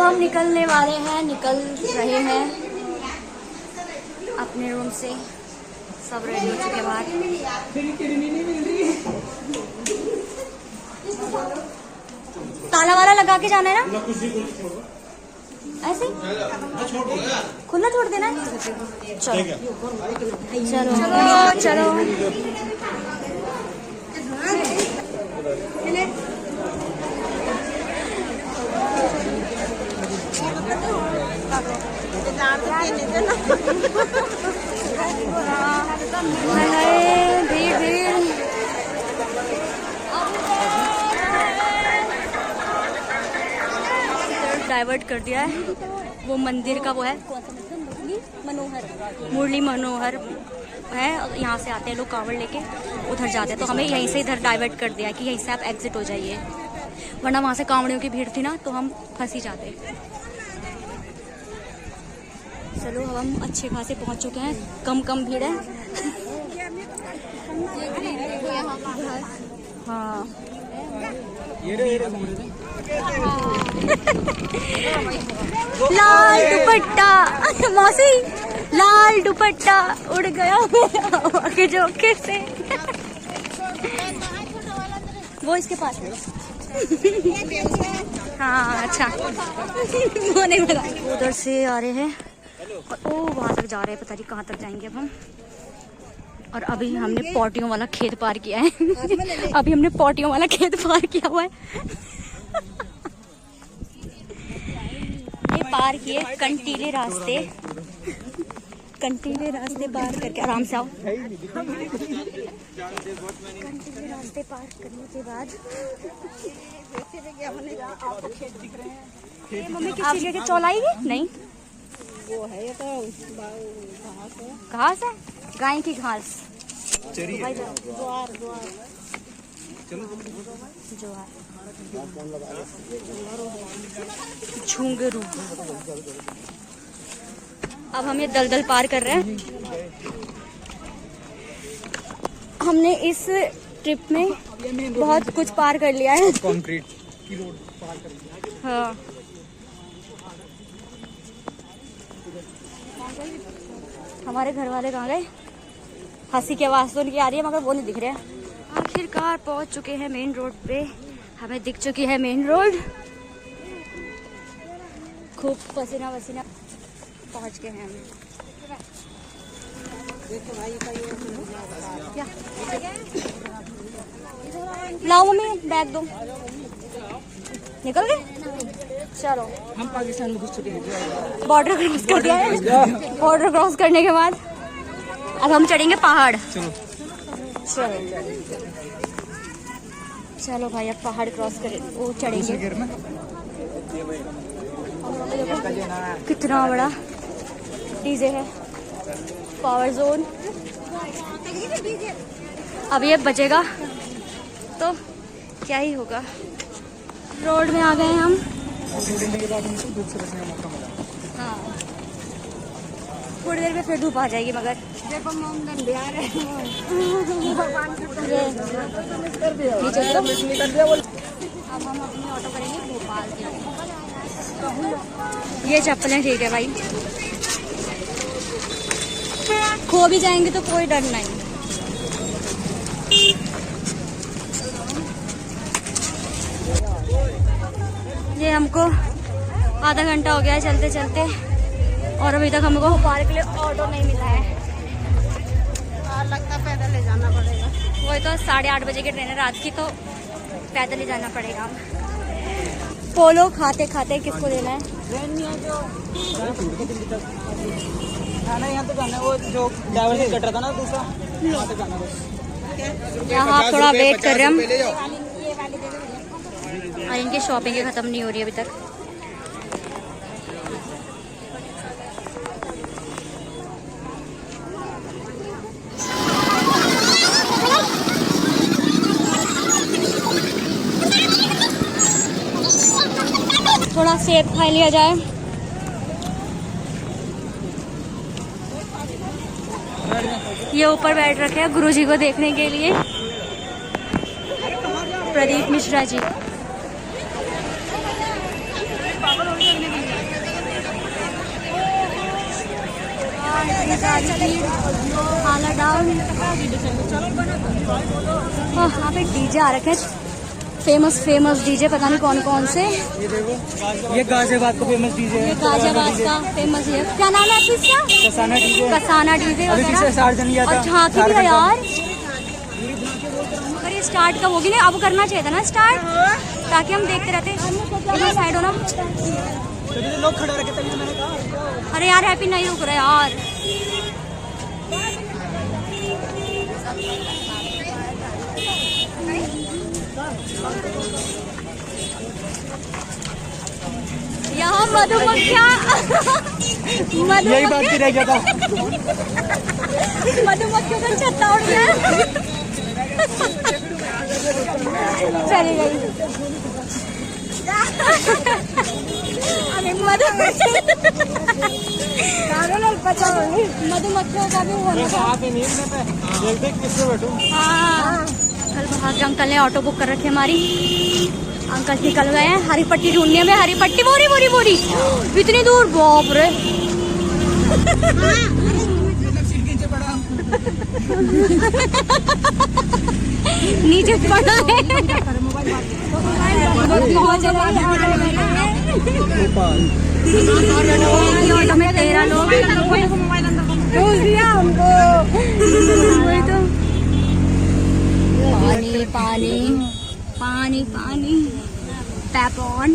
अब हम निकलने वाले हैं, निकल रहे हैं अपने रूम से। सब रेडी हो चुके बाद ताला वाला लगा के जाना है ना, ऐसे खुला छोड़ देना है। चलो चलो चलो भीड़ भीड़। डाइवर्ट कर दिया है, वो मंदिर का वो है कौन सा मुरली मनोहर है, यहाँ से आते हैं लोग कांवड़ लेके, उधर जाते हैं। तो हमें यहीं से इधर डाइवर्ट कर दिया कि यहीं से आप एग्जिट हो जाइए, वरना वहाँ से कांवड़ियों की भीड़ थी ना तो हम फंस ही जाते। चलो अब हम अच्छे खासे पहुँच चुके हैं, कम भीड़ है। हाँ लाल दुपट्टा मौसी, लाल दुपट्टा उड़ गया हवा के झोंके से। वो इसके पास है। हाँ अच्छा वो नहीं मिला। उधर से आ रहे हैं और ओ वहाँ तक जा रहे हैं, पता नहीं कहाँ तक जाएंगे अब हम। और अभी हमने पोटियों वाला खेत पार किया है। अभी हमने पोटियों वाला खेत पार किया हुआ है। ये पार किए कंटीले रास्ते पार करके, आराम से आओ। कंटीले रास्ते पार करने के बाद मम्मी किस चीज के चौलाएगी नहीं, वो है ये तो घास है, गाय की घास। झुंगरू। अब हम ये दलदल पार कर रहे हैं। हमने इस ट्रिप में बहुत कुछ पार कर लिया है। कंक्रीट की रोड पार कर लिया। हाँ हमारे घर वाले कहाँ गए? हंसी की आवाज तो उनकी आ रही है मगर वो नहीं दिख रहे हैं। आखिरकार पहुंच चुके हैं मेन रोड पे, हमें दिख चुकी है मेन रोड। खूब पसीना वसीना पहुंच गए हैं हम। क्या लाओ मम्मी बैग दो, निकल गए। चलो हम पाकिस्तान में घुस चुके हैं, बॉर्डर क्रॉस कर दिया है। बॉर्डर क्रॉस करने के बाद अब हम चढ़ेंगे पहाड़। चलो भाई अब पहाड़ क्रॉस कर वो चढ़ेंगे। कितना बड़ा डीजे है, पावर जोन। अब ये बजेगा तो क्या ही होगा। रोड में आ गए हम। हाँ थोड़ी देर में फिर धूप आ जाएगी मगर अब हम अपनी ऑटो करेंगे भोपाल के। ये चप्पलें ठीक है भाई, खो भी जाएंगे तो कोई डर नहीं। ये हमको आधा घंटा हो गया है चलते चलते और अभी तक हमको भोपाल के लिए ऑटो नहीं मिला है। और लगता पैदल ले जाना पड़ेगा। वही तो 8:30 बजे की ट्रेन है रात की, तो पैदल ही जाना पड़ेगा। पोलो खाते खाते किसको देना है? यहाँ तो जाना है, वो जो ड्राइवर से कट रहा था ना दूसरा, वहाँ पे जाना है। यहाँ थोड़ा वेट कर रहे हैं हम और इनकी शॉपिंग खत्म नहीं हो रही अभी तक। थोड़ा सेब खा लिया जाए। ये ऊपर बैठ रखे हैं गुरुजी को देखने के लिए, प्रदीप मिश्रा जी। हालत डाउन। यहाँ पे डीजे आ रखे हैं, फेमस डीजे, पता नहीं कौन कौन से। ये देखो, ये गाजियाबाद का फेमस डीजे है। गाजियाबाद का फेमस है, क्या नाम है आपकी इसका? कसाना डीजे। कसाना डीजे वगैरह। और झांकी भी है यार। अगर ये स्टार्ट कब होगी ना, अब करना चाहिए था ना स्टार्ट, ताकि हम देखते रहते। इधर साइड हो ना, लोग खड़े रखे तभी मैंने कहा। अरे यार हैप्पी नहीं रुक रहा यार। यहाँ मधुमक्खियाँ यही बात की रह गया था। मधुमक्खियों का छत्ता उड़ गया। चली गई। मधुमक्खियों का भी होना था। हाँ, कल बाहर के अंकल ने ऑटो बुक कर रखी हमारी। अंकल निकल गए हैं हरी पट्टी ढूंढने में। हरी पट्टी बोरी बोरी बोरी इतनी दूर, बाप रे। नीचे पड़ा है। ऑटो में 13 लोग। पानी पानी पानी पानी पैपॉन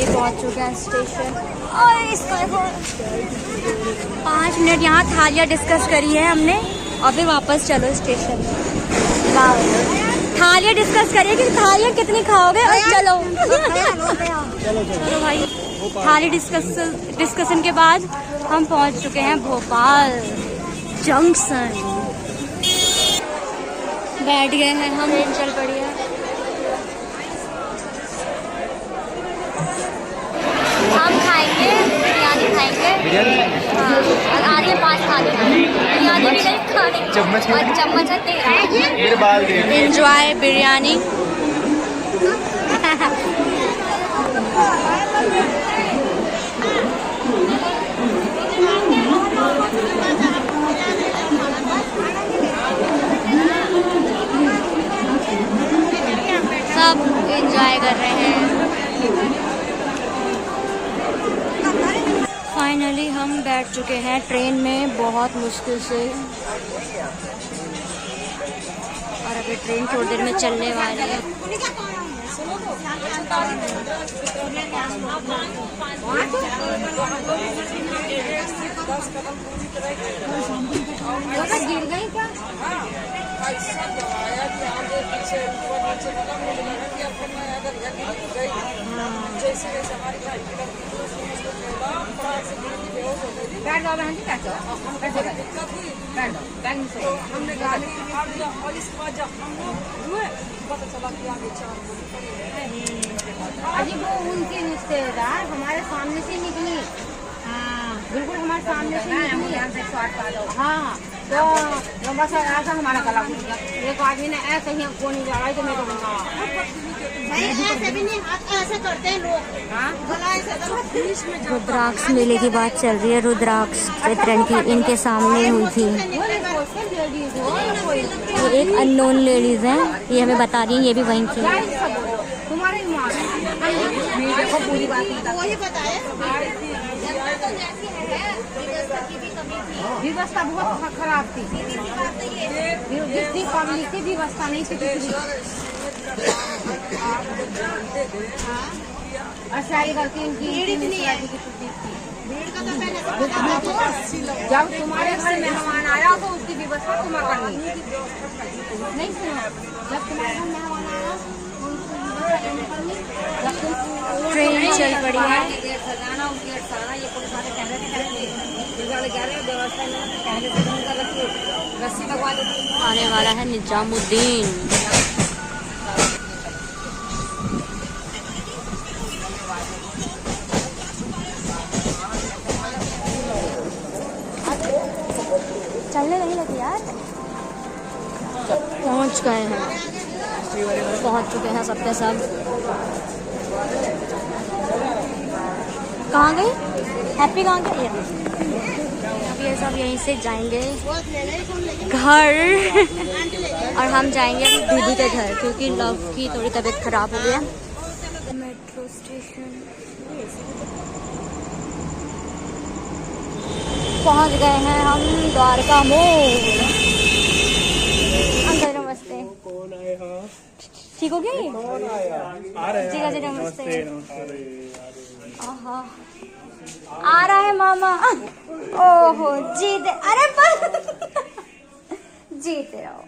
पहुंच चुका है स्टेशन। और इसका 5 मिनट यहाँ थालियाँ डिस्कस करी है हमने और फिर वापस चलो स्टेशन। थालियाँ डिस्कस करिए कि थालियाँ कितनी खाओगे और चलो। चलो भाई, थाली डिस्कशन के बाद हम पहुंच चुके हैं भोपाल जंक्शन। बैठ गए हैं हम, ट्रेन चल पड़ी है। हम खाएंगे बिरयानी, खाएंगे। हाँ, और आधे 5 थाली बिरयानी भी नहीं खाने, और चम्मच है 13। एंजॉय बिरयानी। सब एंजॉय कर रहे हैं। फाइनली हम बैठ चुके हैं ट्रेन में, बहुत मुश्किल से। और अभी ट्रेन थोड़ी देर में चलने वाली है। गिर गई क्या? अजी वो उनकी रिश्तेदार हमारे सामने से निकली। हाँ बिल्कुल हमारे सामने से निकली। हाँ तो बस ऐसा हमारा गला घुट गया। एक आदमी ने ऐसे ही हमको नहीं लड़ाई तो मेरे को ऐसे भी नहीं, हाथ ऐसे करते हैं लोग। रुद्राक्ष मेले की बात चल रही है। रुद्राक्ष वितरण की इनके सामने हुई थी। ये एक अननोन लेडीज हैं, ये हमें बता रही हैं, ये भी वहीं थी। तुम्हारे पूरी बात वही बताए। व्यवस्था बहुत खराब थी, जितनी पब्लिक थी व्यवस्था नहीं थी। अशाई गलती जब तुम्हारे घर मेहमान आया तो उसकी व्यवस्था तुम्हें करनी नहीं। सुनो, जब तुम्हारे घर मेहमान आया ट्रेन चल पड़ी है। आने वाला है निजामुद्दीन। चलने नहीं लगी यार। पहुंच गए हैं, पहुंच चुके हैं सबके सब। कहाँ गई? हैप्पी कहाँ गई? अब ये सब यहीं से जाएंगे घर और हम जाएंगे अपनी दीदी के घर क्योंकि लव की थोड़ी तबीयत खराब हो गया। मेट्रो स्टेशन पहुंच गए हैं हम द्वारका मोड़। अंकल नमस्ते। कौन आया? ठीक हो गया ये? कौन आया? आ रहे जी जी नमस्ते। नमस्ते। आ रहा है मामा। ओहो जीते, अरे जीते रहो।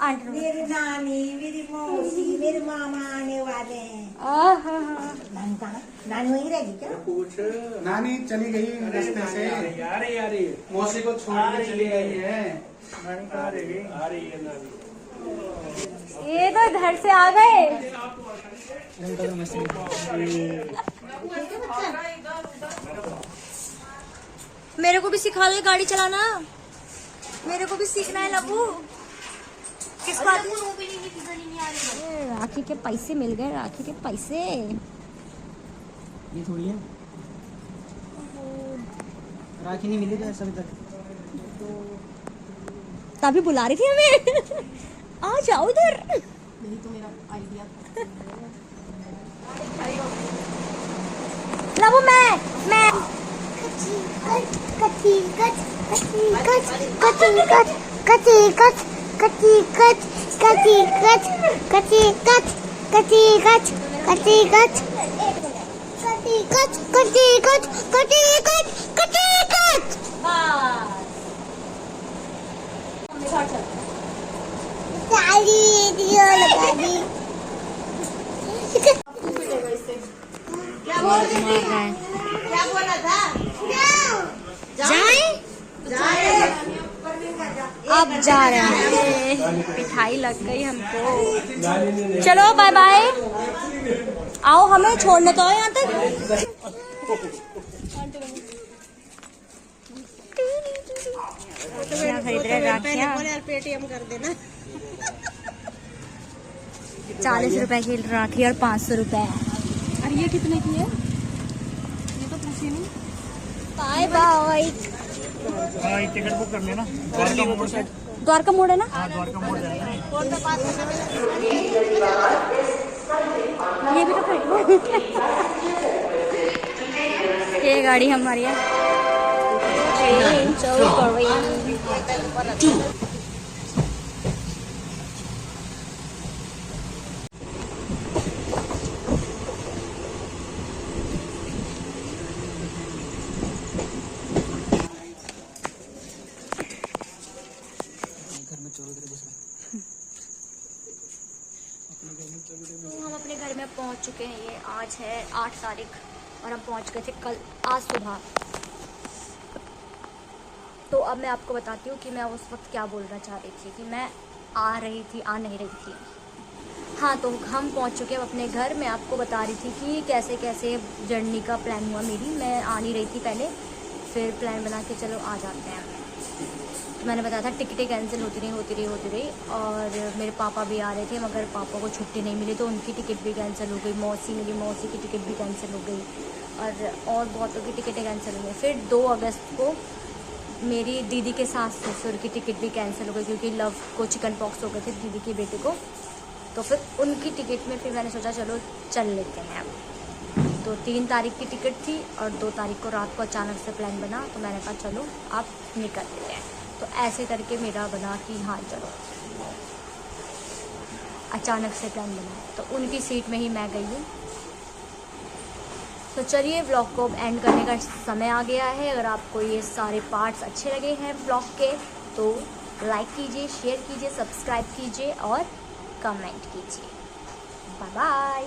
आंटी मेरी नानी, मेरी मौसी, मेरे मामा आने वाले हैं। नानी कहाँ? नानी वहीं रहेगी क्या? नानी चली गई रास्ते से। यारे मौसी को छोड़ के चली गई है। नानी कहाँ रह गई? आ रही है नानी। ये तो घर से आ गए। मेरे को भी सिखा दे गाड़ी चलाना, मेरे को भी सीखना है लबू। किस बात? राखी के पैसे मिल गए, राखी के पैसे। ये थोड़ी है राखी नहीं मिली तो अभी तक। तभी बुला रही थी हमें। आ जाओ इधर। यही तो मेरा आइडिया। लबू मैं क्या बोला था? जाए अब जा रहे हैं। पिठाई लग गई हमको। चलो बाय बाय। आओ हमें छोड़ने तो यहाँ तक। क्या खरीद रहे राखियाँ? पेटीएम कर देना। 40 रुपए की राखी और 500 रुपए। और ये कितने की है? ये तो पूछी नहीं। Bye bye. टिकट बुक कर लेना। द्वारका मोड़ है ना? द्वारका मोड़ जाना। ये भी तो खरीदो। ये गाड़ी हमारी है। ट्रेन चल पड़ी। तो हम अपने घर में पहुंच चुके हैं। ये आज है 8 तारीख और हम पहुंच गए थे कल आज सुबह। तो अब मैं आपको बताती हूँ कि मैं उस वक्त क्या बोलना चाह रही थी कि मैं आ नहीं रही थी। हाँ, तो हम पहुंच चुके हैं अपने घर। मैं आपको बता रही थी कि कैसे कैसे जर्नी का प्लान हुआ मेरी। मैं आ नहीं रही थी पहले, फिर प्लान बना के चलो आ जाते हैं। तो मैंने बताया था टिकटें कैंसिल होती रही और मेरे पापा भी आ रहे थे मगर पापा को छुट्टी नहीं मिली तो उनकी टिकट भी कैंसिल हो गई। मेरी मौसी की टिकट भी कैंसिल हो गई और बहुतों की टिकटें कैंसिल हो गई। फिर 2 अगस्त को मेरी दीदी के सास ससुर की टिकट भी कैंसिल हो गई क्योंकि लव को चिकन पॉक्स हो गए थे दीदी के बेटे को। तो फिर उनकी टिकट में फिर मैंने सोचा चलो चल लेते हैं। तो 3 तारीख की टिकट थी और 2 तारीख को रात को अचानक से प्लान बना तो मैंने कहा चलो आप निकल लेते हैं। तो ऐसे करके मेरा बना कि हाँ चलो, अचानक से प्लान बना तो उनकी सीट में ही मैं गई हूँ। तो चलिए व्लॉग को एंड करने का समय आ गया है। अगर आपको ये सारे पार्ट्स अच्छे लगे हैं व्लॉग के तो लाइक कीजिए, शेयर कीजिए, सब्सक्राइब कीजिए और कमेंट कीजिए। Bye bye.